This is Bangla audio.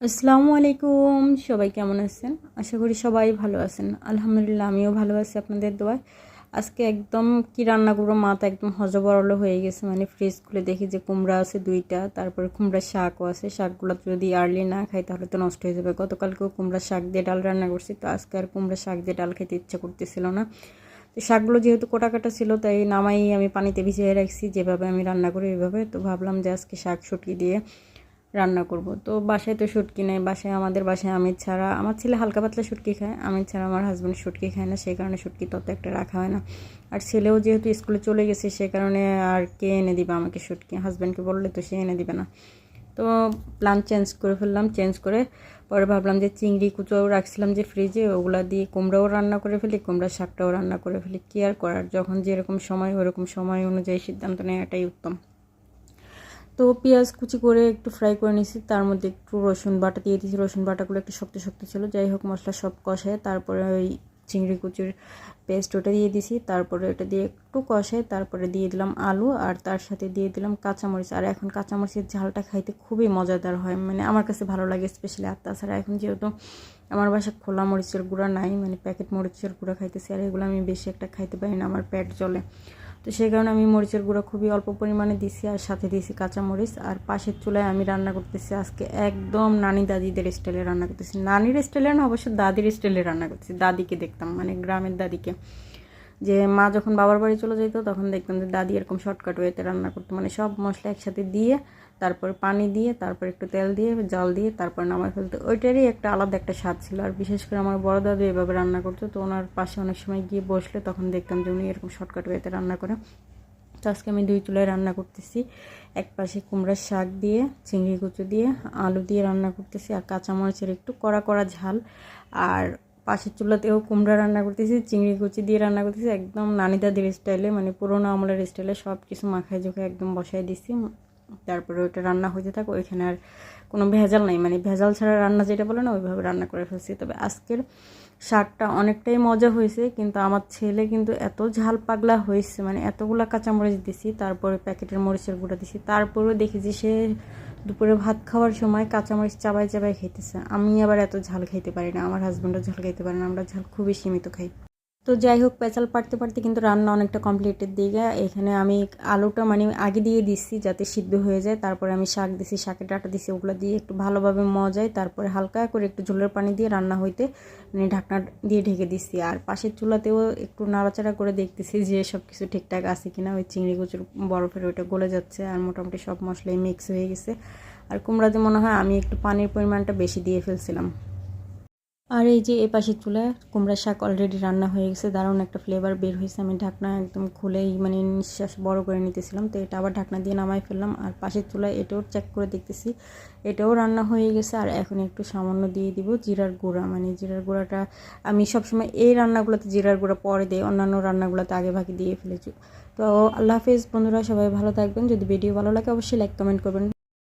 আসসালামু আলাইকুম, সবাই কেমন আছেন? আশা করি সবাই ভালো আছেন। আলহামদুলিল্লাহ আমিও ভালো আছি আপনাদের দোয়ায়। আজকে একদম কি রান্না করবো মাথা একদম হজবরল হয়ে গেছে। মানে ফ্রিজ খুলে দেখি যে কুমড়া আছে 2টা, তারপরে কুমড়ার শাকও আছে। শাকগুলো যদি আর্লি না খাই তাহলে তো নষ্ট হয়ে যাবে। গতকালকেও কুমড়ার শাক দিয়ে ডাল রান্না করছি, তো আজকে আর কুমড়ার শাক দিয়ে ডাল খেতে ইচ্ছা করতেছিল না। তো শাকগুলো যেহেতু কোটা কাটা ছিল তাই নামাই আমি পানিতে ভিজিয়ে রাখছি, যেভাবে আমি রান্না করি ওইভাবে। তো ভাবলাম যে আজকে শাক শুটকি দিয়ে রান্না করব। তো বাসায় তো শুটকি নেই, আমাদের বাসায় আমির ছাড়া, আমার ছেলে হালকা পাতলা শুটকি খায়, আমির ছাড়া আমার হাজব্যান্ড শুটকি খায় না, সেই কারণে শুটকি তত একটা রাখা হয় না। আর ছেলেও যেহেতু স্কুলে চলে গেছে সে কারণে আর কে এনে দিবে আমাকে শুটকি, হাজব্যান্ডকে বললে তো সে এনে দিবে না। তো প্ল্যান চেঞ্জ করে ফেললাম, চেঞ্জ করে পরে ভাবলাম যে চিংড়ি কুচোও রাখছিলাম যে ফ্রিজে, ওগুলা দিয়ে কুমড়াও রান্না করে ফেলি, কুমড়ার শাকটাও রান্না করে ফেলি। কি আর করার, যখন যেরকম সময় ওরকম সময় অনুযায়ী সিদ্ধান্ত নেওয়াটাই উত্তম। তো পেঁয়াজ কুচি করে একটু ফ্রাই করে নিয়েছি, তার মধ্যে একটু রসুন বাটা দিয়ে দিয়েছি। রসুন বাটাগুলো একটু শক্ত শক্ত ছিল, যাই হোক মশলা সব কষায় তারপরে ওই চিংড়ি কুচির পেস্ট ওটা দিয়ে দিছি। তারপরে ওটা দিয়ে একটু কষায় তারপরে দিয়ে দিলাম আলু, আর তার সাথে দিয়ে দিলাম কাঁচামরিচ। আর এখন কাঁচামরিচের ঝালটা খাইতে খুবই মজাদার হয়, মানে আমার কাছে ভালো লাগে স্পেশালি। আর তাছাড়া এখন যেহেতু আমার বাসায় খোলা মরিচের গুঁড়া নাই, মানে প্যাকেট মরিচের গুঁড়া খাইতেছি, আর এগুলো আমি বেশি একটা খাইতে পারি না, আমার পেট জ্বলে। তো সেই কারণে আমি মরিচের গুঁড়া খুবই অল্প পরিমাণে দিছি, আর সাথে দিয়েছি কাঁচামরিচ। আর পাশের চুলায় আমি রান্না করতেছি আজকে একদম নানি দাদিদের স্টাইলে রান্না করতেছি। নানির স্টাইলে না, অবশ্য দাদির স্টাইলে রান্না করতেছি। দাদিকে দেখতাম, মানে গ্রামের দাদিকে, যে মা যখন বাবার বাড়ি চলে যেত তখন দেখতাম যে দাদি এরকম শর্টকাট ওয়েতে রান্না করতো, মানে সব মশলা একসাথে দিয়ে তারপর পানি দিয়ে তারপর একটু তেল দিয়ে জল দিয়ে তারপর নামায় ফেলতো। ওইটারই একটা আলাদা একটা স্বাদ ছিল। আর বিশেষ করে আমার বড় দাদু এভাবে রান্না করতো, তো ওনার পাশে অনেক সময় গিয়ে বসলে তখন দেখতাম যে উনি এরকম শর্টকাট ওয়েতে রান্না করে। তো আজকে আমি 2 চুলায় রান্না করতেছি। এক পাশে কুমড়ার শাক দিয়ে চিংড়ি কুচু দিয়ে আলু দিয়ে রান্না করতেছি, আর কাঁচামরিচের একটু কড়া কড়া ঝাল। আর পাশের চুলাতেও কুমড়া রান্না করতেছি, চিংড়ি কুচি দিয়ে রান্না করতেছি, একদম নানি দাদির স্টাইলে, মানে পুরোনো আমলের স্টাইলে সব কিছু মাখায় জোখায় একদম বসাই দিছি। তারপরে ওইটা রান্না হতে থাকো, ওইখানে আর কোনো ভেজাল নাই, মানে ভেজাল ছাড়া রান্না যেটা বলে না ওইভাবে রান্না করে ফেলছি। তবে আজকের শাকটা অনেকটাই মজা হয়েছে, কিন্তু আমার ছেলে কিন্তু এত ঝাল পাগলা হয়েছে, মানে এতগুলা কাঁচামরিচ দিছি, তারপরে প্যাকেটের মরিচের গুঁড়া দিছি, তারপরেও দেখি যে সে দুপুরে ভাত খাওয়ার সময় কাঁচামরিচ চাবাই চাবাই খাইতেছে। আমি আবার এত ঝাল খাইতে পারি না, আমার হাজব্যান্ডও ঝাল খাইতে পারে না, আমরা ঝাল খুবই সীমিত খাই। তো যাই হোক, পেঁচাল পাড়তে পারতে কিন্তু রান্না অনেকটা কমপ্লিটের দিকে। এখানে আমি আলুটা মানে আগে দিয়ে দিচ্ছি যাতে সিদ্ধ হয়ে যায়, তারপরে আমি শাক দিছি, শাকের ডাঁটা দিছি, ওগুলো দিয়ে একটু ভালোভাবে মজায় তারপরে হালকা করে একটু ঝোলের পানি দিয়ে রান্না হইতে মানে ঢাকনা দিয়ে ঢেকে দিচ্ছি। আর পাশের চুলাতেও একটু নাড়াচাড়া করে দেখতেছি যে সব কিছু ঠিকঠাক আছে কিনা। ওই চিংড়ি কুচুর বরফের ওইটা গলে যাচ্ছে, আর মোটামুটি সব মশলাই মিক্স হয়ে গেছে। আর কুমড়াতে মনে হয় আমি একটু পানির পরিমাণটা বেশি দিয়ে ফেলছিলাম। আর এই যে এই পাশের চুলায় কুমড়ার শাক অলরেডি রান্না হয়ে গেছে, দারুণ একটা ফ্লেভার বের হয়েছে। আমি ঢাকনা একদম খুলেই মানে নিঃশ্বাস বড় করে নিতেছিলাম, তো এটা আবার ঢাকনা দিয়ে নামাই ফেললাম। আর পাশের চুলায় এটাও চেক করে দেখতেছি, এটাও রান্না হয়ে গেছে। আর এখন একটু সামান্য দিয়ে দিব জিরার গুঁড়া, মানে জিরার গুঁড়াটা আমি সবসময় এই রান্নাগুলোতে জিরার গুঁড়া পরে দিই, অন্যান্য রান্নাগুলোতে আগে ভাগে দিয়ে ফেলেছি। তো আল্লাহ হাফেজ বন্ধুরা, সবাই ভালো থাকবেন। যদি ভিডিও ভালো লাগে অবশ্যই লাইক কমেন্ট করবেন।